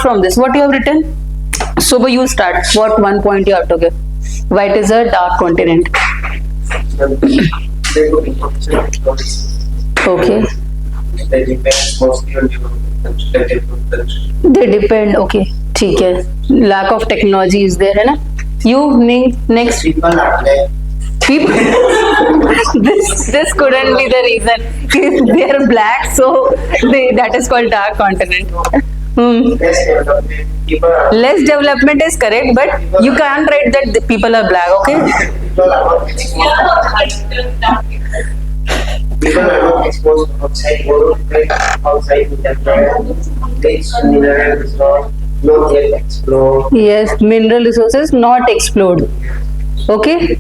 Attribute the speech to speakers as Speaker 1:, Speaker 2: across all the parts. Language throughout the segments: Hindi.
Speaker 1: from this. What you have written? So you start. What one point you have to give? Why it is a dark continent? Okay.
Speaker 2: They depend mostly on development.
Speaker 1: They depend. Okay. ठीक है. Lack of technology is there, है ना? You next.
Speaker 2: People are like
Speaker 1: this couldn't be the reason. They are black, so that is called dark continent.
Speaker 2: less development. People are
Speaker 1: Less development is correct, but you can't write that the people are black. Okay.
Speaker 2: people are not exposed outside world, like outside with the this mineral resource not yet explored.
Speaker 1: Yes, mineral resources not explored. Okay.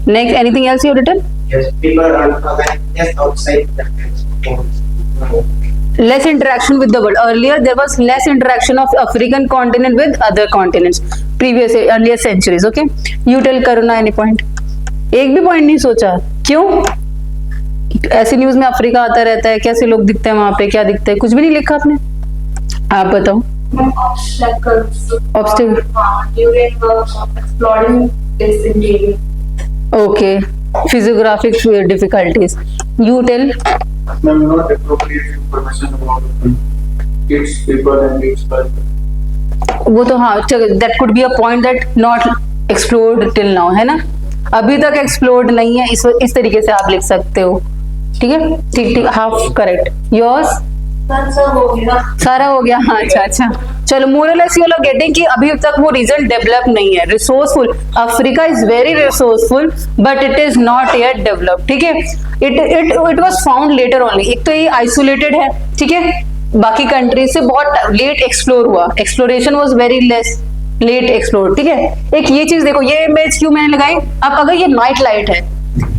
Speaker 1: Next, anything else you have written?
Speaker 2: Yes, people are just outside the explored.
Speaker 1: Less interaction with the world. Earlier, there was less interaction of African continent with other continents. Earlier centuries. Okay. You tell Karuna any point. एक भी पॉइंट नहीं सोचा. क्यों? ऐसी न्यूज में अफ्रीका आता रहता है, कैसे लोग दिखते हैं वहां पे, क्या दिखते हैं, कुछ भी नहीं लिखा आपने. आप बताओ. Obstacle.
Speaker 3: During exploring this area.
Speaker 1: Okay. Physiographic difficulties. You tell.
Speaker 4: Not appropriate information about its people and its culture.
Speaker 1: वो तो हाँ, that could be a point that not explored till now, है ना? अभी तक एक्सप्लोर्ड नहीं है, इस तरीके से आप लिख सकते हो. ठीक है, ठीक हाफ करेक्ट. योर्स सारा हो गया. हाँ, अच्छा. चलो, मोरलेस यू आर गेटिंग कि अभी तक वो रीजन डेवलप नहीं है. Resourceful. Africa is very resourceful but it is not yet develop. ठीक है. It was found later only. एक तो ये आइसोलेटेड है. ठीक है. बाकी कंट्री से बहुत लेट एक्सप्लोर हुआ. Exploration was very less, late explore. ठीक है. एक ये चीज देखो, ये इमेज क्यों मैंने लगाई. अब अगर ये नाइट लाइट है,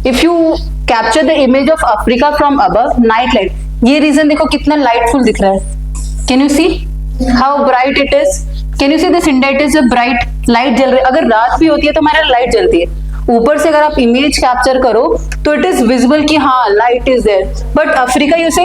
Speaker 1: if you capture the image of Africa from above, night light, ये रीजन देखो कितना लाइटफुल दिख रहा है. Can you see how bright it is. Can you see this India, it is a bright light जल रही है. अगर रात भी होती है तो हमारा लाइट जलती है. ऊपर से अगर आप इमेज कैप्चर करो तो इट इज विजिबल कि हाँ light is there. But Africa यू से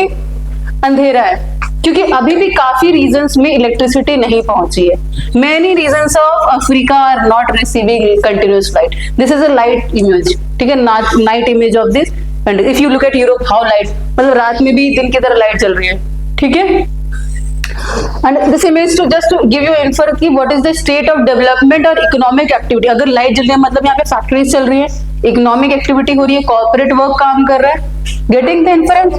Speaker 1: अंधेरा है, क्योंकि अभी भी काफी रीजन्स में इलेक्ट्रिसिटी नहीं पहुंची है. Many regions of Africa are not receiving continuous light. This is a light image. ठीक है, night image of this. And if you look at Europe, how light, मतलब रात में भी दिन की तरह लाइट चल रही है. ठीक है. And this image to just to give you infer की what is the state of development और इकोनॉमिक एक्टिविटी. अगर लाइट जल रही है मतलब यहाँ पे फैक्ट्रीज चल रही है, इकोनॉमिक एक्टिविटी हो रही है, कॉर्पोरेट वर्क काम कर रहा है. Getting the inference.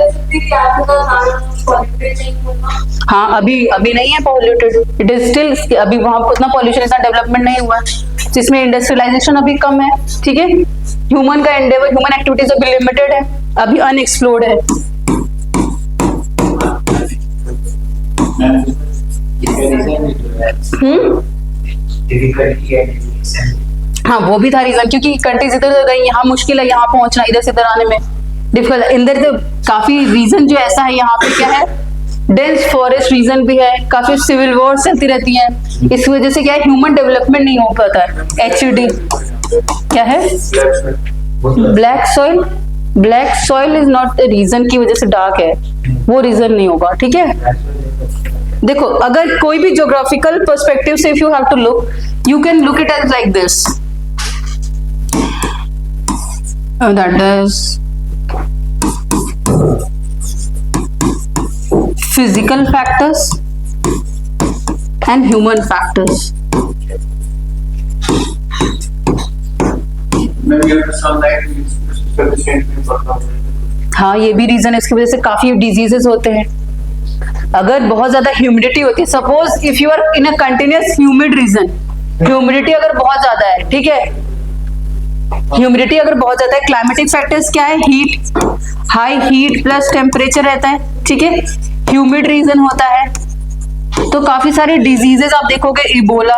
Speaker 1: हाँ, अभी नहीं है पॉल्यूटेड. इट इज स्टिल, अभी वहां उतना पॉल्यूशन, इतना डेवलपमेंट नहीं हुआ है, जिसमें इंडस्ट्रियलाइजेशन अभी कम है. ठीक है. ह्यूमन का एंडेवर, ह्यूमन एक्टिविटीज अभी लिमिटेड है, अभी अनएक्सप्लोर्ड है. हाँ, वो भी था रीजन, क्योंकि कंट्रीज इधर उधर गई, यहाँ मुश्किल है, यहाँ पहुंचना, इधर से इधर आने में डिफिकल्ट. इधर तो काफी रीजन जो ऐसा है, यहाँ पे क्या है, डेंस फॉरेस्ट रीजन भी है, काफी सिविल वॉर चलती रहती है. इस वजह से क्या है, ह्यूमन डेवलपमेंट नहीं हो पाता है. एचडी क्या है, black soil. Black soil is not the region की वजह से डार्क है, वो रीजन नहीं होगा. ठीक है. देखो, अगर कोई भी ज्योग्राफिकल पर्सपेक्टिव से if you have to look, you can look it as like this. That is physical factors and human factors. हाँ, ये भी रीजन है, इसकी वजह से काफी डिजीजेस होते हैं. अगर बहुत ज्यादा ह्यूमिडिटी होती है, suppose if you are in a continuous humid region, humidity अगर बहुत ज्यादा है, ठीक है, ह्यूमिडिटी अगर बहुत ज्यादा है, क्लाइमेटिक फैक्टर्स क्या है, heat, high heat plus temperature रहता है. ठीक है. ह्यूमिड रीजन होता है तो काफी सारे डिजीजेस आप देखोगे, इबोला,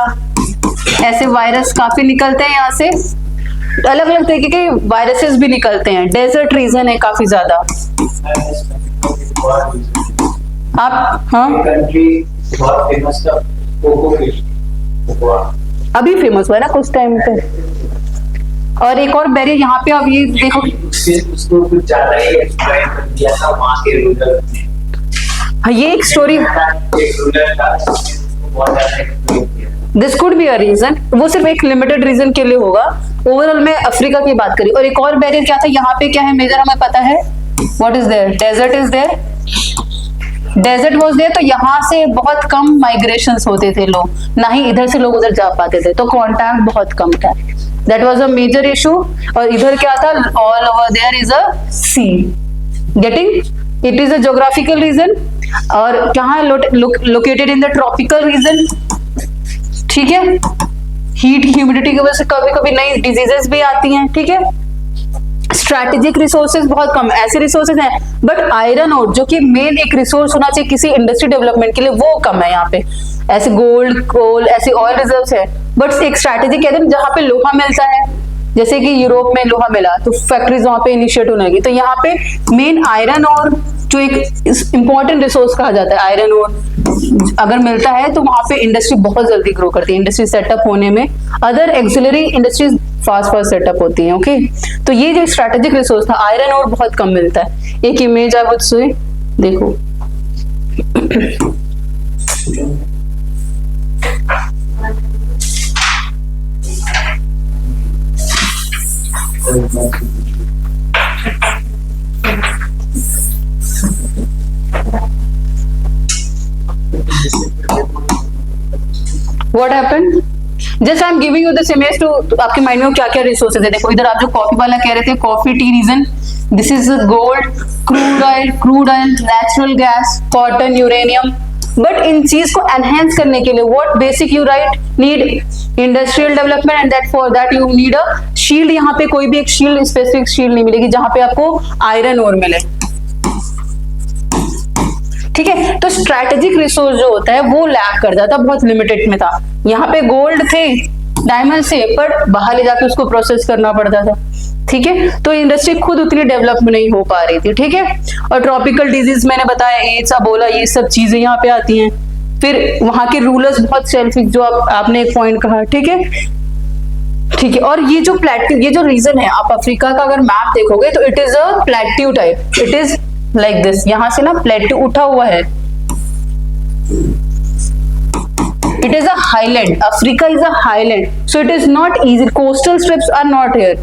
Speaker 1: ऐसे वायरस काफी निकलते हैं यहाँ से. अलग अलग तरीके के वायरसेस भी निकलते हैं. डेजर्ट रीजन है काफी ज्यादा. आप हाँ, अभी फेमस हुआ ना कुछ टाइम पे. और एक और बेरी यहाँ पे अब ये देखो,
Speaker 2: उसको कुछ ज्यादा ही एक्सप्लेन कर दिया था वहाँ के रूलर ने.
Speaker 1: ये एक स्टोरी.
Speaker 2: एक रूलर था, बहुत ज्यादा
Speaker 1: this could be a region, वो सिर्फ एक लिमिटेड रीजन के लिए होगा। ओवरऑल में अफ्रीका की बात करी। और एक और बैरियर क्या था, यहाँ पे क्या है मेजर हमें पता है, what is there, desert is there, desert was there, तो यहाँ से बहुत कम माइग्रेशंस होते थे लोग, ना ही इधर से लोग उधर जा पाते थे, तो कॉन्टैक्ट बहुत कम था। That was a major issue. और इधर क्या था, all over there is a sea, getting, it is a geographical region. और कहाँ located in the tropical region, ठीक है। हीट ह्यूमिडिटी की वजह से कभी कभी नई डिजीजेस भी आती हैं, ठीक है। स्ट्रैटेजिक रिसोर्सेज बहुत कम, ऐसे रिसोर्सेज हैं, बट आयरन ओर जो कि मेन एक रिसोर्स होना चाहिए किसी इंडस्ट्री डेवलपमेंट के लिए, वो कम है यहाँ पे। ऐसे गोल्ड, कोल, ऐसे ऑयल रिजर्व्स है, बट एक स्ट्रैटेजिक कहते हैं जहाँ पे लोहा मिलता है, जैसे कि यूरोप में लोहा मिला तो फैक्ट्रीज वहां पे इनिशिएट होने लगी, तो यहाँ पे मेन आयरन और जो एक इंपॉर्टेंट रिसोर्स कहा जाता है, आयरन और अगर मिलता है तो वहां पे इंडस्ट्री बहुत जल्दी ग्रो करती है, इंडस्ट्री सेटअप होने में other axillary industries fast setup होती हैं, ओके। तो ये जो स्ट्रैटेजिक रिसोर्स था, आयरन और बहुत कम मिलता है। एक इमेज आई वुड से देखो, What happened? Just I am giving you this image to आपके माइंड में क्या क्या रिसोर्सेज है। देखो इधर आप जो कॉफी वाला कह रहे थे, coffee tea region, this is gold, crude oil, natural gas, cotton, uranium. But इन चीज को एनहेंस करने के लिए what basic you right need industrial development, and that for that you need a shield. यहाँ पे कोई भी एक शील्ड, स्पेसिफिक शील्ड नहीं मिलेगी जहां पे आपको आयरन ओर मिले, ठीक है। तो स्ट्रैटेजिक रिसोर्स जो होता है वो लैक कर जाता, बहुत लिमिटेड में था। यहाँ पे गोल्ड थे, डायमंड से, पर बाहर ले जाके उसको प्रोसेस करना पड़ता था, ठीक है। तो इंडस्ट्री खुद उतनी डेवलप नहीं हो पा रही थी, ठीक है। और ट्रॉपिकल डिजीज मैंने बताया, एड्स, अबोला, ये सब चीजें यहाँ पे आती हैं। फिर वहां के रूलर्स बहुत सेल्फिश, जो आपने एक पॉइंट कहा, ठीक है, ठीक है। और ये जो प्लेट्यू, ये जो रीजन है, आप अफ्रीका का अगर मैप देखोगे तो it is a plateau type, it is like this, यहां से ना प्लेट्यू उठा हुआ है, it is a highland, Africa is a highland, so it is not easy, coastal strips are not here।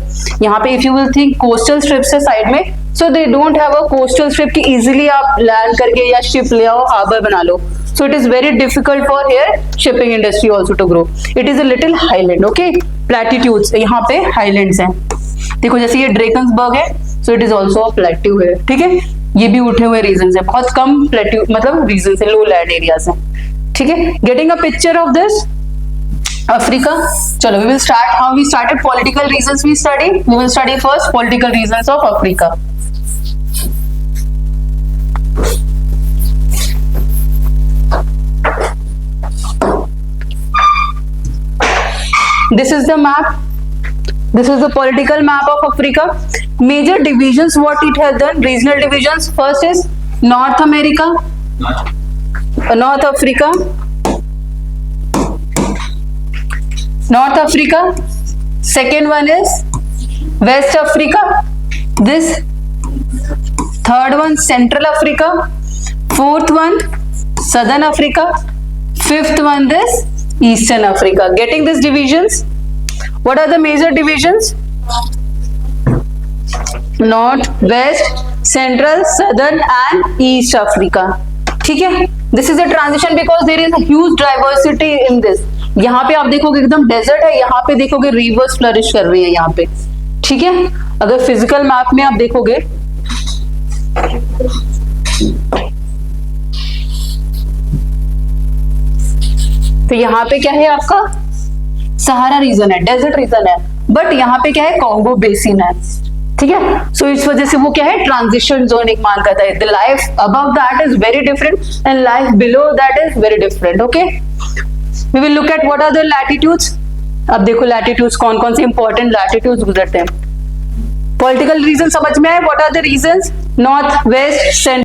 Speaker 1: यहाँ पे if you will think coastal strips है साइड में, so they don't have a coastal strip कि easily आप लैंड करके या शिप ले आओ, हार्बर बना लो, so it is very difficult for here shipping industry also to grow, it is a little highland, okay। platitudes, यहाँ पे highlands हैं, देखो जैसे ये ड्रेकन्सबर्ग है, so it is also a plateau है, ठीक है। ये भी उठे हुए रीजन है, बहुत कम प्लेट्यू मतलब रीजन है, लो लैंड एरियाज हैं, ठीक है। Getting a picture of this Africa. चलो we will start how we started political reasons, we will study first political reasons of Africa. This is the map, this is the political map of Africa. Major divisions what it has done, regional divisions, first is North America, North Africa, North Africa, second one is West Africa, this third one Central Africa, fourth one Southern Africa, fifth one this Eastern Africa. Getting these divisions? What are the major divisions? North, West, Central, Southern and East Africa. ठीक है, this is a transition because there is a huge diversity in this. यहाँ पे आप देखोगे एकदम डेजर्ट है, यहाँ पे देखोगे रिवर्स फ्लरिश कर रही है यहाँ पे, ठीक है। अगर फिजिकल मैप में आप देखोगे तो यहाँ पे क्या है, आपका सहारा रीजन है, डेजर्ट रीजन है, बट यहाँ पे क्या है, कॉन्गो बेसिन है, ठीक है। सो इस वजह से वो क्या है, ट्रांजिशन जोन एक मान करता है। The life above that is very different and life below that is very different, okay. We will look at what are the latitudes. अब देखो लैटिट्यूड्स कौन कौन से इंपॉर्टेंट लैटिट्यूड्स गुजरते हैं। पॉलिटिकल रीजन समझ में आए, what are the reasons, north, west, central,